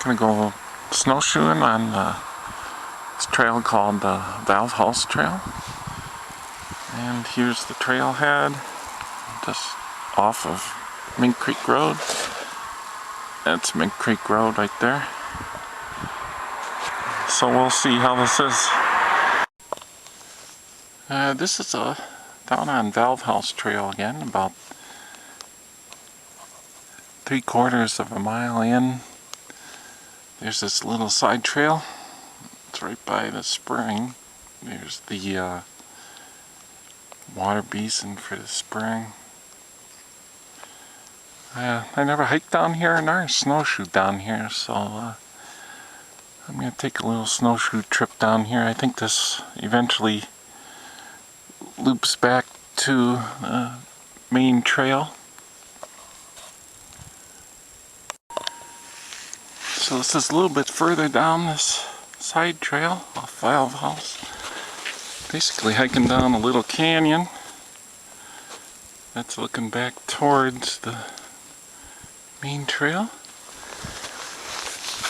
Gonna go snowshoeing on this trail called the Valve House Trail. And here's the trailhead, just off of Mink Creek Road. That's Mink Creek Road right there. So we'll see how this is. This is down on Valve House Trail again, about 3/4 of a mile in. There's this little side trail. It's right by the spring. There's the water basin for the spring. I never hiked down here nor snowshoe down here, so I'm going to take a little snowshoe trip down here. I think this eventually loops back to the main trail. So this is a little bit further down this side trail off Valve House. Basically hiking down a little canyon that's looking back towards the main trail.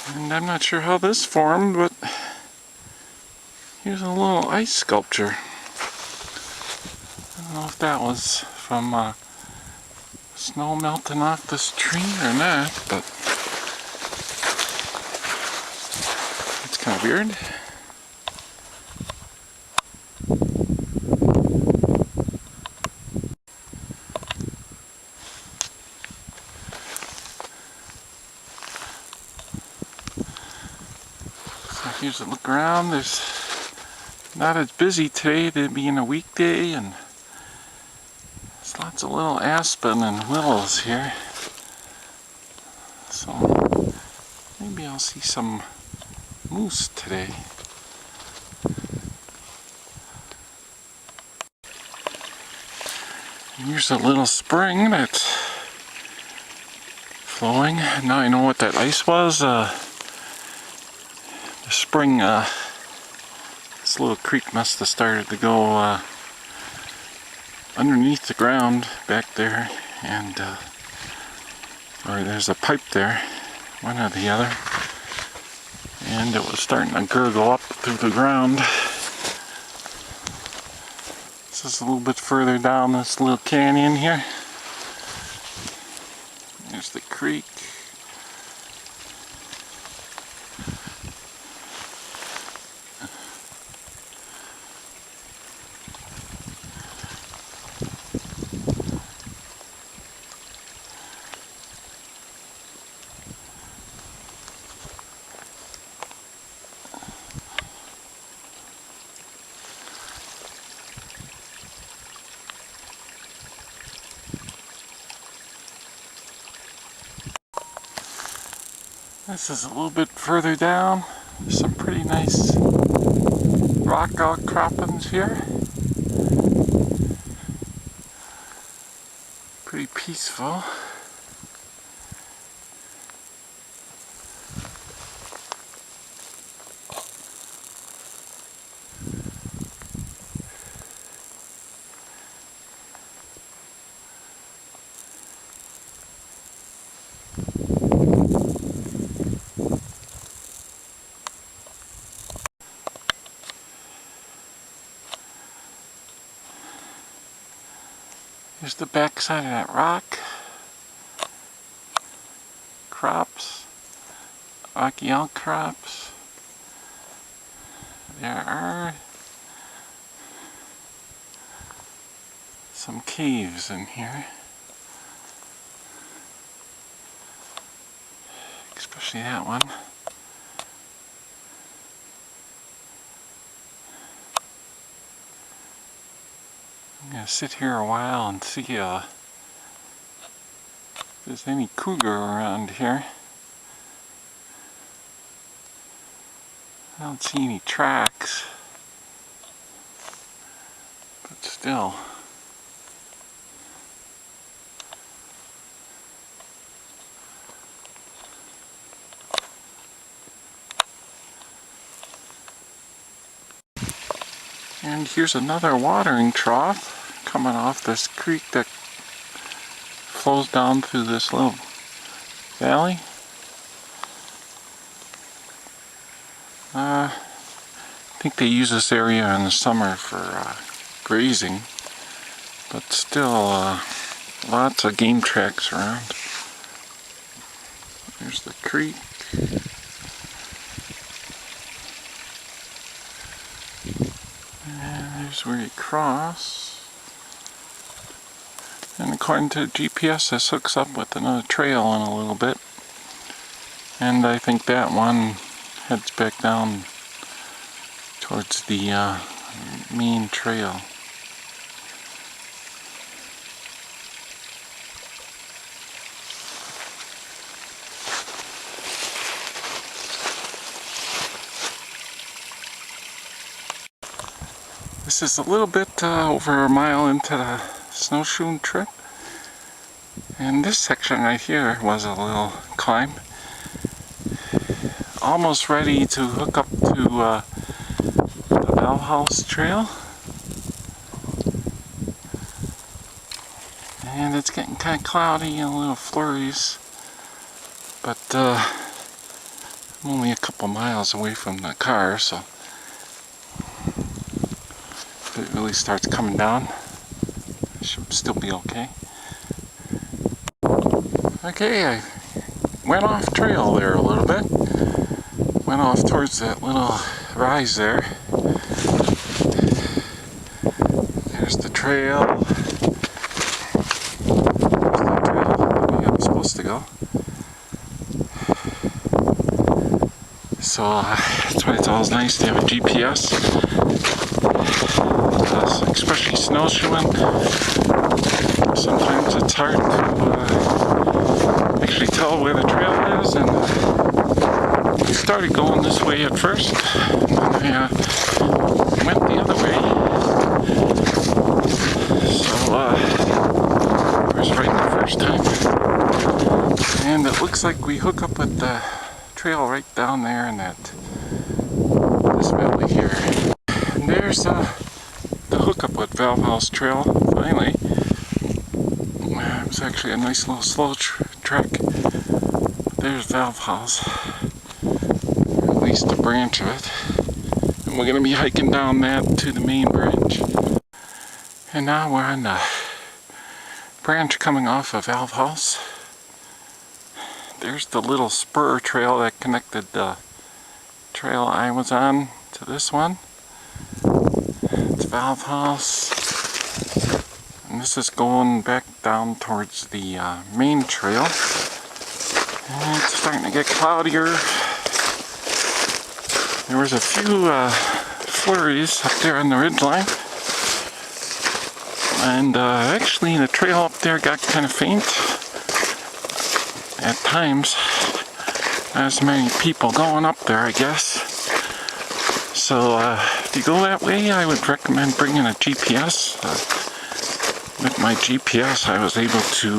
And I'm not sure how this formed, but here's a little ice sculpture. I don't know if that was from snow melting off this tree or not, but it's kind of weird. So here's a look around. There's not as busy today, it being a weekday, and there's lots of little aspen and willows here. So maybe I'll see some moose today. Here's a little spring that's flowing. Now I know what that ice was. The spring, this little creek must have started to go underneath the ground back there, and or there's a pipe there, one or the other, and it was starting to gurgle up through the ground. This is a little bit further down this little canyon here. There's the creek. This is a little bit further down. There's some pretty nice rock outcroppings here. Pretty peaceful. Here's the backside of that rock. Crops, rocky outcrops. There are some caves in here, especially that one. I'm going to sit here a while and see if there's any cougar around here. I don't see any tracks, but still. And here's another watering trough coming off this creek that flows down through this little valley. I think they use this area in the summer for grazing, but still lots of game tracks around. There's the creek. And there's where you cross. And according to GPS, this hooks up with another trail in a little bit. And I think that one heads back down towards the main trail. This is a little bit over a mile into the snowshoeing trip. And this section right here was a little climb. Almost ready to hook up to the Valve House Trail. And it's getting kind of cloudy and a little flurries. But I'm only a couple miles away from the car, so if it really starts coming down, it should still be okay. Okay, I went off trail there a little bit. Went off towards that little rise there. There's the trail. Maybe I'm supposed to go. So that's why it's always nice to have a GPS. Especially snowshoeing. Sometimes it's hard to actually tell where the trail is, and I started going this way at first, and then I went the other way. So I was right the first time. And it looks like we hook up with the trail right down there in this valley here. And there's the hookup with Valve House Trail, finally. It was actually a nice little slow trek. There's Valve House, or at least a branch of it. And we're going to be hiking down that to the main branch. And now we're on the branch coming off of Valve House. There's the little spur trail that connected the trail I was on to this one. It's Valve House. And this is going back down towards the main trail. And it's starting to get cloudier. There was a few flurries up there on the ridgeline. And actually the trail up there got kind of faint at times. Not as many people going up there, I guess. So if you go that way, I would recommend bringing a GPS. With my GPS, I was able to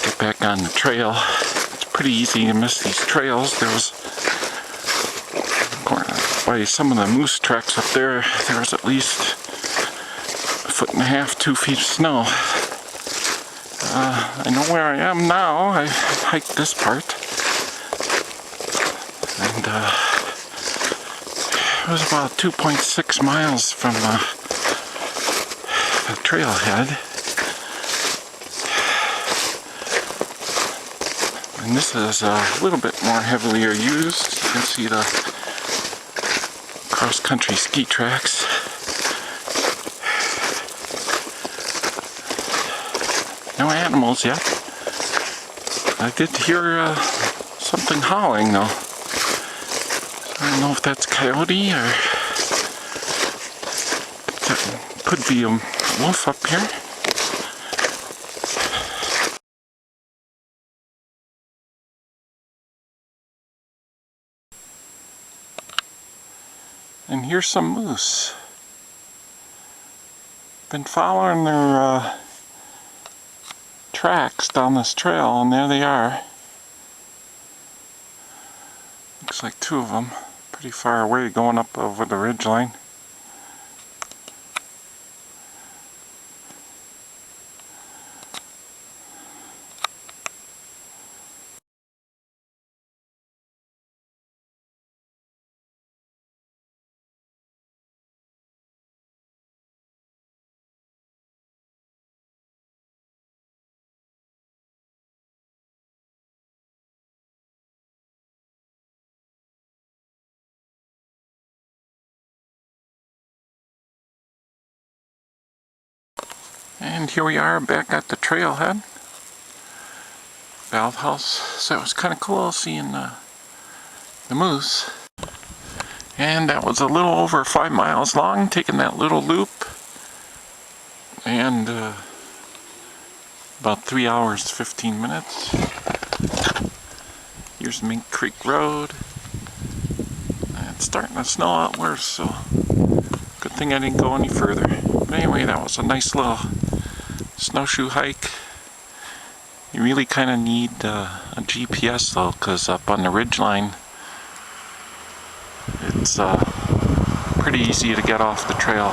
get back on the trail. It's pretty easy to miss these trails. There was, by some of the moose tracks up there, there was at least 1.5 to 2 feet of snow. I know where I am now. I hiked this part. And it was about 2.6 miles from the trailhead. And this is a little bit more heavily used. You can see the cross-country ski tracks. No animals yet. I did hear something howling though. I don't know if that's coyote or that could be a wolf up here. And here's some moose. Been following their tracks down this trail, and there they are. Looks like 2 of them, pretty far away, going up over the ridgeline. And here we are back at the trailhead, Valve House. So it was kind of cool seeing the moose. And that was a little over 5 miles long, taking that little loop. And about 3 hours, 15 minutes. Here's Mink Creek Road. And it's starting to snow out worse, so good thing I didn't go any further. But anyway, that was a nice little snowshoe hike. You really kind of need a GPS though, because up on the ridgeline, it's pretty easy to get off the trail.